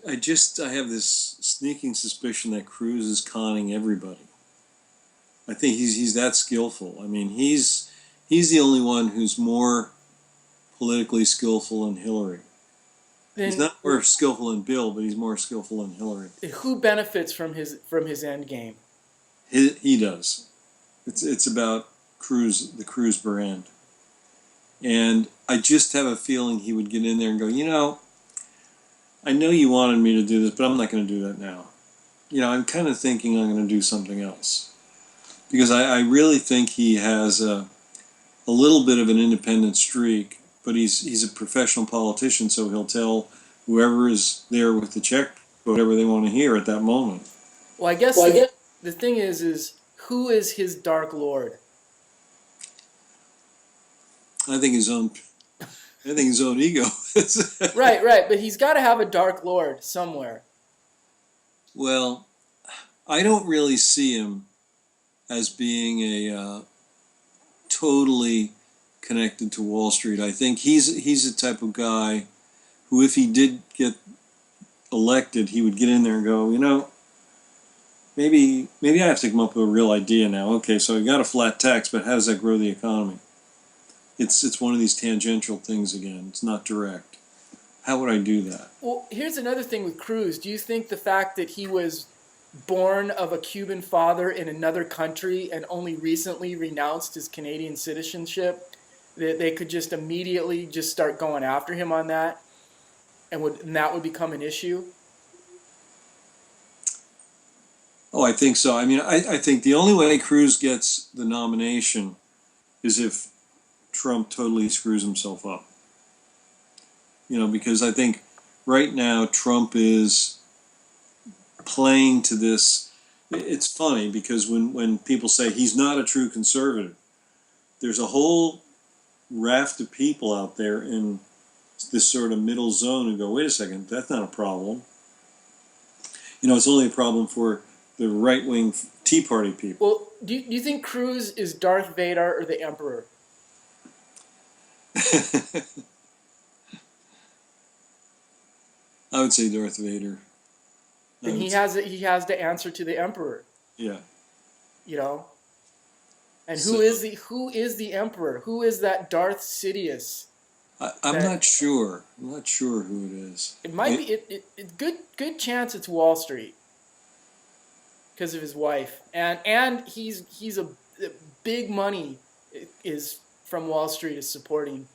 I have this sneaking suspicion that Cruz is conning everybody. I think he's that skillful. I mean, he's the only one who's more politically skillful than Hillary. He's Then not more skillful than Bill, but he's more skillful than Hillary. who benefits from his end game? He does. It's about the Cruz brand, and I just have a feeling he would get in there and go, I know you wanted me to do this, but I'm not going to do that now. I'm kind of thinking I'm going to do something else because I really think he has a little bit of an independent streak, but he's a professional politician, so he'll tell whoever is there with the check whatever they want to hear at that moment. Well, I guess the thing is who is his Dark Lord? I think his own ego. Right, but he's got to have a Dark Lord somewhere. Well, I don't really see him as being a totally connected to Wall Street. I think he's the type of guy who, if he did get elected, he would get in there and go, maybe I have to come up with a real idea now. Okay, so I got a flat tax, but how does that grow the economy? It's one of these tangential things again. It's not direct. How would I do that? Well, here's another thing with Cruz. Do you think the fact that he was born of a Cuban father in another country and only recently renounced his Canadian citizenship, that they could just immediately just start going after him on that, and that would become an issue? Oh, I think so. I mean, I think the only way Cruz gets the nomination is if Trump totally screws himself up. Because I think right now Trump is playing to this. It's funny because when people say he's not a true conservative, there's a whole raft of people out there in this sort of middle zone who go, wait a second, that's not a problem. It's only a problem for the right-wing Tea Party people. Well, do you think Cruz is Darth Vader or the Emperor? I would say Darth Vader. Then he has to answer to the Emperor. Yeah. And who is the Emperor? Who is that Darth Sidious? I'm not sure. I'm not sure who it is. It might be good chance it's Wall Street because of his wife, and he's a big money is from Wall Street is supporting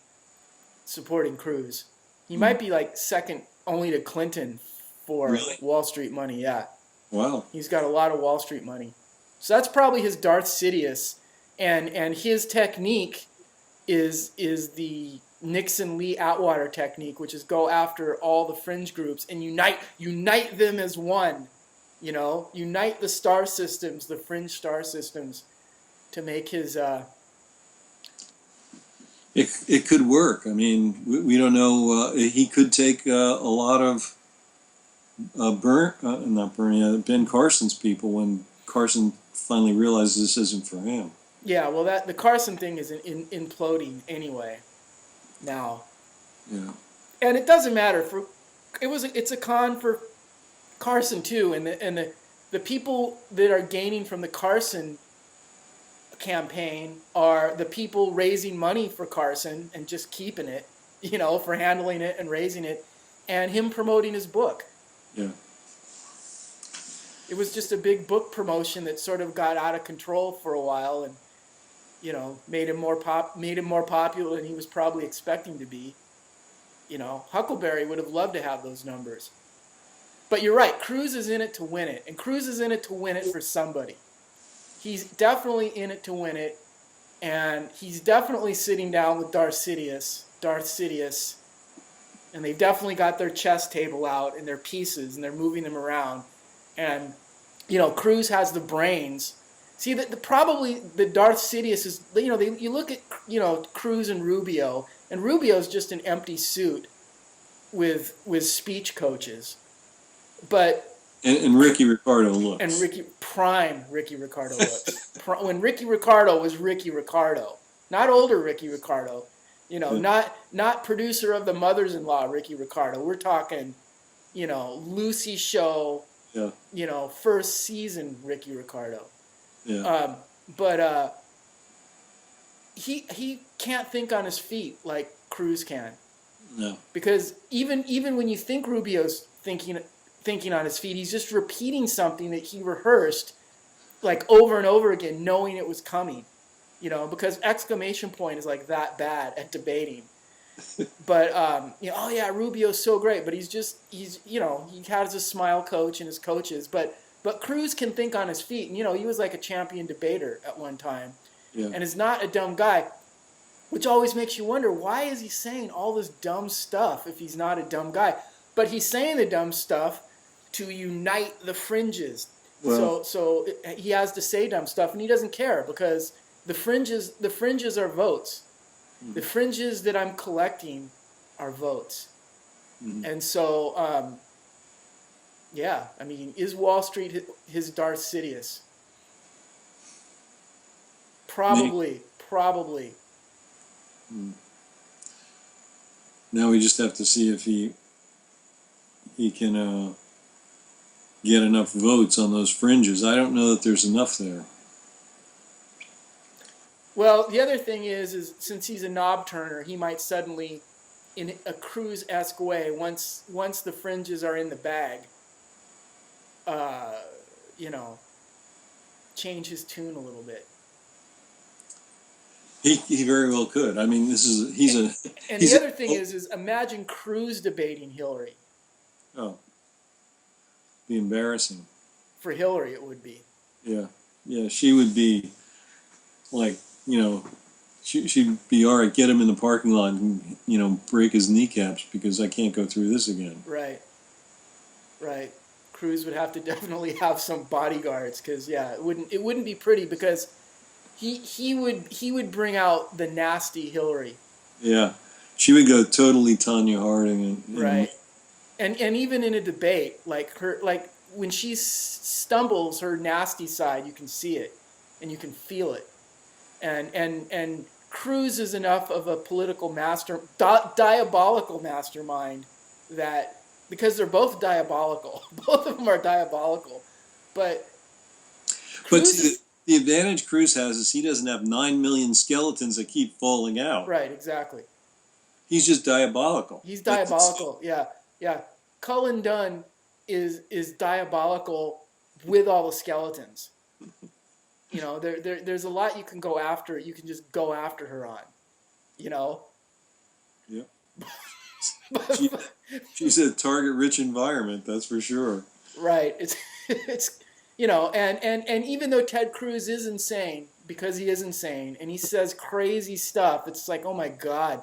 Cruz. He might be like second only to Clinton for Wall Street money. Yeah. Wow. He's got a lot of Wall Street money, so that's probably his Darth Sidious, and his technique is the Nixon Lee Atwater technique, which is go after all the fringe groups and unite them as one. Unite the star systems, the fringe star systems, to make his. It could work. I mean, we don't know. He could take a lot of Ben Carson's people when Carson finally realizes this isn't for him. Yeah, well, the Carson thing is imploding anyway. Now. Yeah. And it doesn't matter it's a con for Carson too, and the people that are gaining from the Carson campaign are the people raising money for Carson and just keeping it, for handling it and raising it, and him promoting his book. Yeah. It was just a big book promotion that sort of got out of control for a while, and made him more popular than he was probably expecting to be. Huckleberry would have loved to have those numbers. But you're right, Cruz is in it to win it, and Cruz is in it to win it for somebody. He's definitely in it to win it, and he's definitely sitting down with Darth Sidious, and they've definitely got their chess table out and their pieces, and they're moving them around. And, Cruz has the brains. See, probably the Darth Sidious is, you look at, Cruz and Rubio's just an empty suit with speech coaches. But and Ricky Ricardo looks. And prime Ricky Ricardo looks. When Ricky Ricardo was Ricky Ricardo, not older Ricky Ricardo, not producer of The Mothers-in-Law Ricky Ricardo. We're talking, Lucy show, Yeah. first season Ricky Ricardo. Yeah. Um, but he can't think on his feet like Cruz can, No. because even when you think Rubio's thinking on his feet, he's just repeating something that he rehearsed like over and over again, knowing it was coming. Because exclamation point is like that bad at debating. But oh yeah, Rubio's so great, but he has a smile coach and his coaches, but Cruz can think on his feet, and he was like a champion debater at one time, Yeah. and is not a dumb guy, which always makes you wonder, why is he saying all this dumb stuff if he's not a dumb guy? But he's saying the dumb stuff to unite the fringes. Well, So he has to say dumb stuff, and he doesn't care, because the fringes are votes. mm-hmm. The fringes that I'm collecting are votes. Mm-hmm. And so, yeah, I mean, is Wall Street his Darth Sidious? Probably. Now we just have to see if he can get enough votes on those fringes. I don't know that there's enough there. Well, the other thing is since he's a knob turner, he might suddenly, in a Cruz-esque way, once the fringes are in the bag, change his tune a little bit. He very well could. I mean, the other thing is imagine Cruz debating Hillary. Oh, be embarrassing. For Hillary, it would be. Yeah, she would be like, she'd be, all right, get him in the parking lot and break his kneecaps because I can't go through this again. Right. Cruz would have to definitely have some bodyguards, because it wouldn't be pretty, because he would bring out the nasty Hillary. Yeah, she would go totally Tanya Harding right. And even in a debate, like when she stumbles, her nasty side, you can see it and you can feel it. And Cruz is enough of a political diabolical mastermind, that, because they're both diabolical, both of them are diabolical, but see, the advantage Cruz has is he doesn't have 9 million skeletons that keep falling out. Right, exactly. He's just diabolical. He's diabolical. Yeah. Cullen Dunn is diabolical with all the skeletons. There's a lot you can go after. You can just go after her on. Yeah. She's a target-rich environment, that's for sure. Right. It's and even though Ted Cruz is insane, because he is insane, and he says crazy stuff, it's like, oh my God.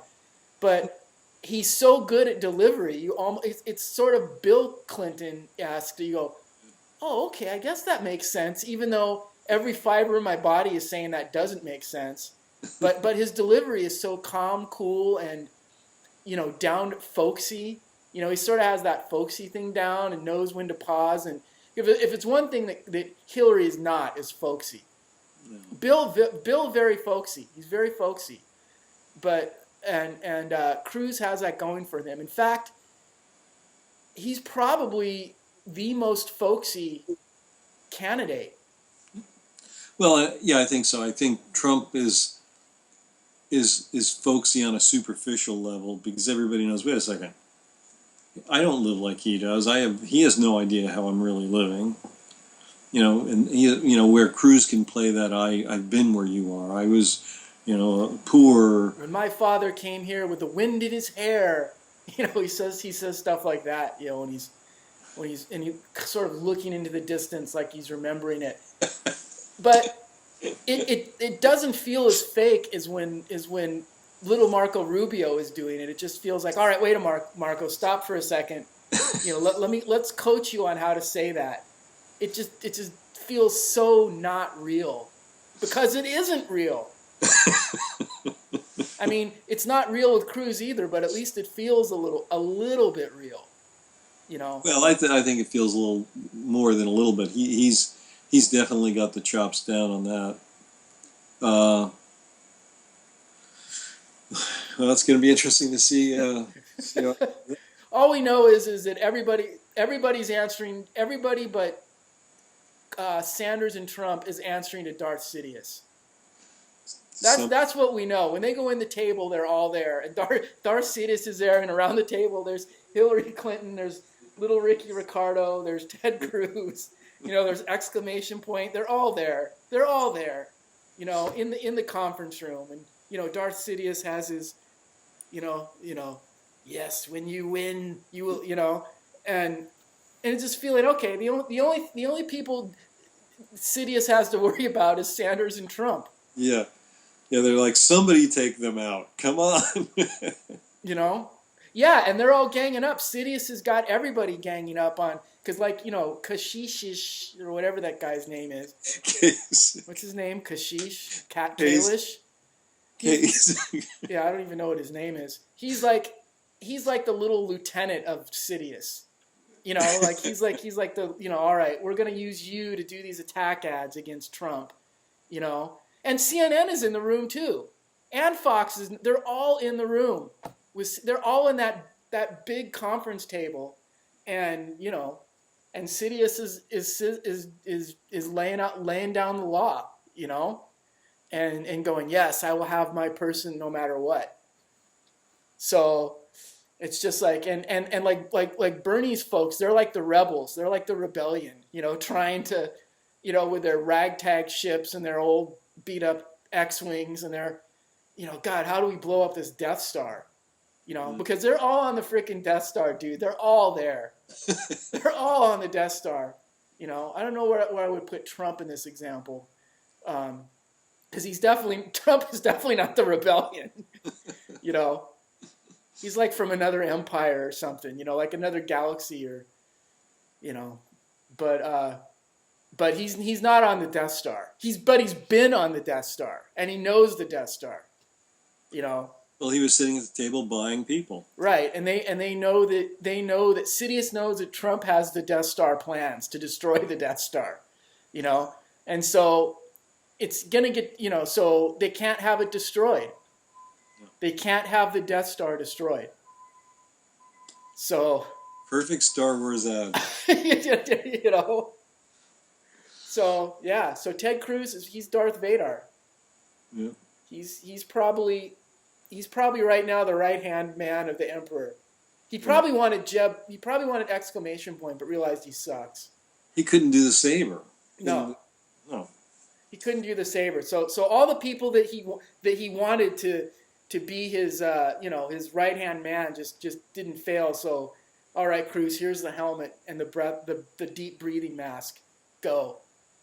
But he's so good at delivery. It's sort of Bill Clinton-esque. You go, oh, okay, I guess that makes sense, even though every fiber in my body is saying that doesn't make sense. But his delivery is so calm, cool, and down folksy. He sort of has that folksy thing down and knows when to pause. And if it's one thing that Hillary is not, is folksy. No. Bill very folksy. He's very folksy. But and Cruz has that going for him. In fact, he's probably the most folksy candidate. Well, I think so. I think Trump is folksy on a superficial level, because everybody knows, wait a second, I don't live like he does. He has no idea how I'm really living. And where Cruz can play that I've been where you are. I was, poor. When my father came here with the wind in his hair, he says stuff like that, when he's sort of looking into the distance like he's remembering it. But it doesn't feel as fake as when little Marco Rubio is doing it. It just feels like, all right, wait a Marco, stop for a second. Let's coach you on how to say that. It just feels so not real, because it isn't real. I mean, it's not real with Cruz either, but at least it feels a little bit real. Well, I think it feels a little more than a little bit. He's definitely got the chops down on that. Well, it's going to be interesting to see. All we know is that everybody's answering. Everybody but Sanders and Trump is answering to Darth Sidious. That's what we know. When they go in the table, they're all there. And Darth Sidious is there, and around the table, there's Hillary Clinton, there's little Ricky Ricardo, there's Ted Cruz. There's exclamation point. They're all there. They're all there. In the conference room, and Darth Sidious has his, yes, when you win, you will, and it's just feeling okay. The only people Sidious has to worry about is Sanders and Trump. Yeah. Yeah, they're like, somebody take them out. Come on. Yeah, and they're all ganging up. Sidious has got everybody ganging up on, because Kashish, or whatever that guy's name is. What's his name? Kashish? Kalish? Yeah, I don't even know what his name is. He's like the little lieutenant of Sidious. He's like the, all right, we're going to use you to do these attack ads against Trump, And CNN is in the room too. And Fox they're all in the room. They're all in that big conference table. And, and Sidious is laying down the law, and going, yes, I will have my person no matter what. So it's just like, and like Bernie's folks, they're like the rebels. They're like the rebellion, trying to, with their ragtag ships and their old beat up X-Wings and their, God, how do we blow up this Death Star? Because they're all on the freaking Death Star, dude. They're all there. They're all on the Death Star. I don't know where I would put Trump in this example. Because Trump is definitely not the rebellion. He's like from another empire or something, like another galaxy or, but he's not on the Death Star. He's been on the Death Star, and he knows the Death Star. Well, he was sitting at the table buying people. Right, and they know that Sidious knows that Trump has the Death Star plans to destroy the Death Star, and so it's gonna get so they can't have it destroyed. They can't have the Death Star destroyed. So perfect Star Wars ad. So yeah, so Ted Cruz he's Darth Vader. Yeah. He's probably right now the right-hand man of the Emperor. He probably wanted exclamation point, but realized he sucks. He couldn't do the saber. No. No. He couldn't do the saber. So all the people that he wanted to be his his right-hand man just didn't fail. So all right, Cruz, here's the helmet and the deep breathing mask. Go.